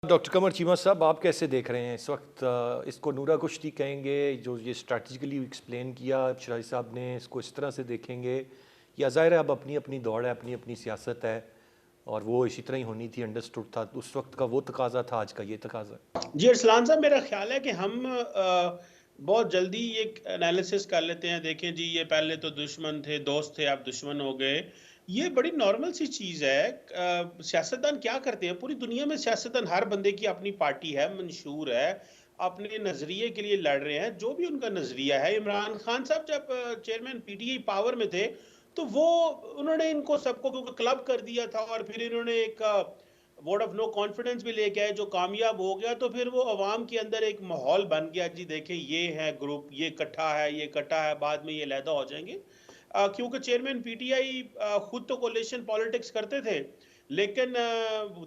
Doctor कमर चीमा साहब, आप कैसे देख रहे हैं इस वक्त इसको नूरा कुश्ती कहेंगे जो ये स्ट्रैटेजिकली एक्सप्लेन किया शराई साहब ने, इसको इस तरह से देखेंगे या ज़ाहिर है अब अपनी अपनी दौड़ है, अपनी अपनी सियासत है और वो इसी तरह ही होनी थी, अंडरस्टूड था उस वक्त का वो तकाजा था, आज का ये तकाजा। जी अरसलान साहब, मेरा ख्याल है कि हम बहुत जल्दी ये एनालिसिस कर लेते हैं। देखें जी, ये पहले तो दुश्मन थे, दोस्त थे, अब दुश्मन हो गए। ये बड़ी नॉर्मल सी चीज़ है। सियासतदान क्या करते हैं, पूरी दुनिया में सियासतदान, हर बंदे की अपनी पार्टी है, मंशूर है, अपने नज़रिए के लिए लड़ रहे हैं, जो भी उनका नज़रिया है। इमरान खान साहब जब चेयरमैन पीटीआई पावर में थे, तो वो उन्होंने इनको सबको क्योंकि क्लब कर दिया था, और फिर इन्होंने एक वोट ऑफ नो कॉन्फिडेंस भी लेके आए जो कामयाब हो गया। तो फिर वो अवाम के अंदर एक माहौल बन गया, जी देखें ये है ग्रुप, ये इकट्ठा है, ये इकट्ठा है, बाद में ये अलहदा हो जाएंगे। क्योंकि चेयरमैन पीटीआई खुद तो कोलिशन पॉलिटिक्स करते थे, लेकिन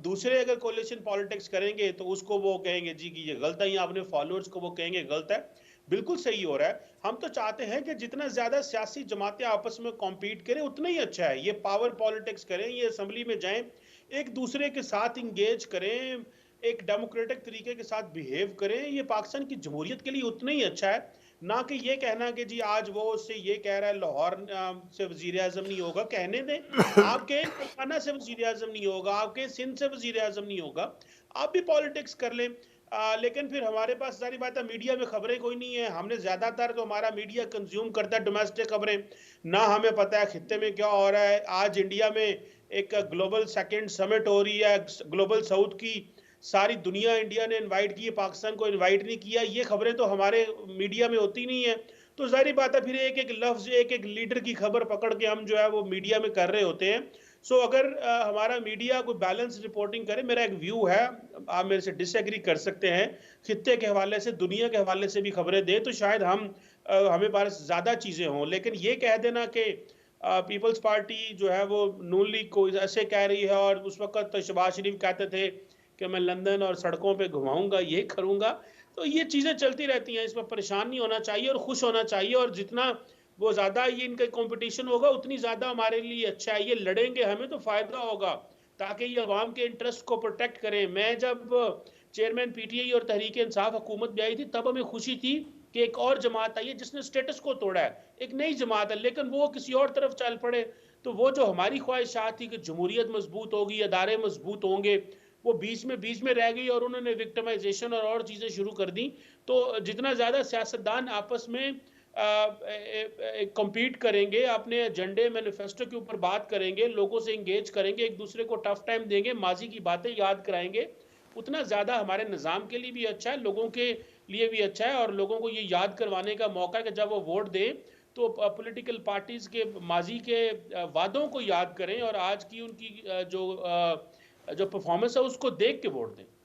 दूसरे अगर कोलिशन पॉलिटिक्स करेंगे तो उसको वो कहेंगे जी कि ये गलत है, या अपने फॉलोअर्स को वो कहेंगे गलत है। बिल्कुल सही हो रहा है। हम तो चाहते हैं कि जितना ज्यादा सियासी जमातें आपस में कॉम्पीट करें उतना ही अच्छा है। ये पावर पॉलिटिक्स करें, ये असेंबली में जाएं, एक दूसरे के साथ इंगेज करें, एक डेमोक्रेटिक तरीके के साथ बिहेव करें, ये पाकिस्तान की जमहूरियत के लिए उतना ही अच्छा है। ना कि ये कहना कि जी आज वो उससे ये कह रहा है लाहौर से वजीर आजम नहीं होगा, कहने दें। आपके तेलंगाना से वजीर आजम नहीं होगा, आपके सिंध से वजीर आजम नहीं होगा, आप भी पॉलिटिक्स कर लें। लेकिन फिर हमारे पास सारी बात है, मीडिया में खबरें कोई नहीं है। हमने ज्यादातर तो हमारा मीडिया कंज्यूम करता है डोमेस्टिक खबरें, ना हमें पता है खित्ते में क्या हो रहा है। आज इंडिया में एक ग्लोबल सेकंड समिट हो रही है, ग्लोबल साउथ की सारी दुनिया इंडिया ने इनवाइट की है, पाकिस्तान को इनवाइट नहीं किया। ये खबरें तो हमारे मीडिया में होती नहीं है। तो जाहिर बात है, फिर एक एक लफ्ज, एक एक लीडर की खबर पकड़ के हम जो है वो मीडिया में कर रहे होते हैं। सो अगर हमारा मीडिया कोई बैलेंस रिपोर्टिंग करे, मेरा एक व्यू है, आप मेरे से डिसएग्री कर सकते हैं, खित्ते के हवाले से, दुनिया के हवाले से भी खबरें दे, तो शायद हमें पास ज्यादा चीजें हों। लेकिन ये कह देना कि पीपल्स पार्टी जो है वो नून लीग को ऐसे कह रही है, और उस वक्त तो शहबाज शरीफ कहते थे कि मैं लंदन और सड़कों पे घुमाऊंगा, ये करूंगा। तो ये चीजें चलती रहती हैं, इसमें परेशान नहीं होना चाहिए और खुश होना चाहिए। और जितना वो ज्यादा ये इनका कंपटीशन होगा उतनी ज्यादा हमारे लिए अच्छा है। ये लड़ेंगे, हमें तो फायदा होगा, ताकि ये अवाम के इंटरेस्ट को प्रोटेक्ट करें। मैं जब चेयरमैन पीटीआई और तहरीक इंसाफ हुकूमत में आई थी, तब हमें खुशी थी कि एक और जमात आई है जिसने स्टेटस को तोड़ा है, एक नई जमात है। लेकिन वो किसी और तरफ चल पड़े, तो वो जो हमारी ख्वाहिशात थी कि जमहूरियत मजबूत होगी, अदारे मजबूत होंगे, वो बीच में रह गई, और उन्होंने विक्टिमाइजेशन और चीजें शुरू कर दी। तो जितना ज्यादा सियासतदान आपस में compete करेंगे, अपने एजेंडे मैनिफेस्टो के ऊपर बात करेंगे, लोगों से इंगेज करेंगे, एक दूसरे को टफ टाइम देंगे, माजी की बातें याद कराएंगे, उतना ज्यादा हमारे निज़ाम के लिए भी अच्छा है, लोगों के लिए भी अच्छा है। और लोगों को ये याद करवाने का मौका है कि जब वो वोट दें तो पॉलिटिकल पार्टीज के माजी के वादों को याद करें, और आज की उनकी जो परफॉर्मेंस है उसको देख के वोट दें।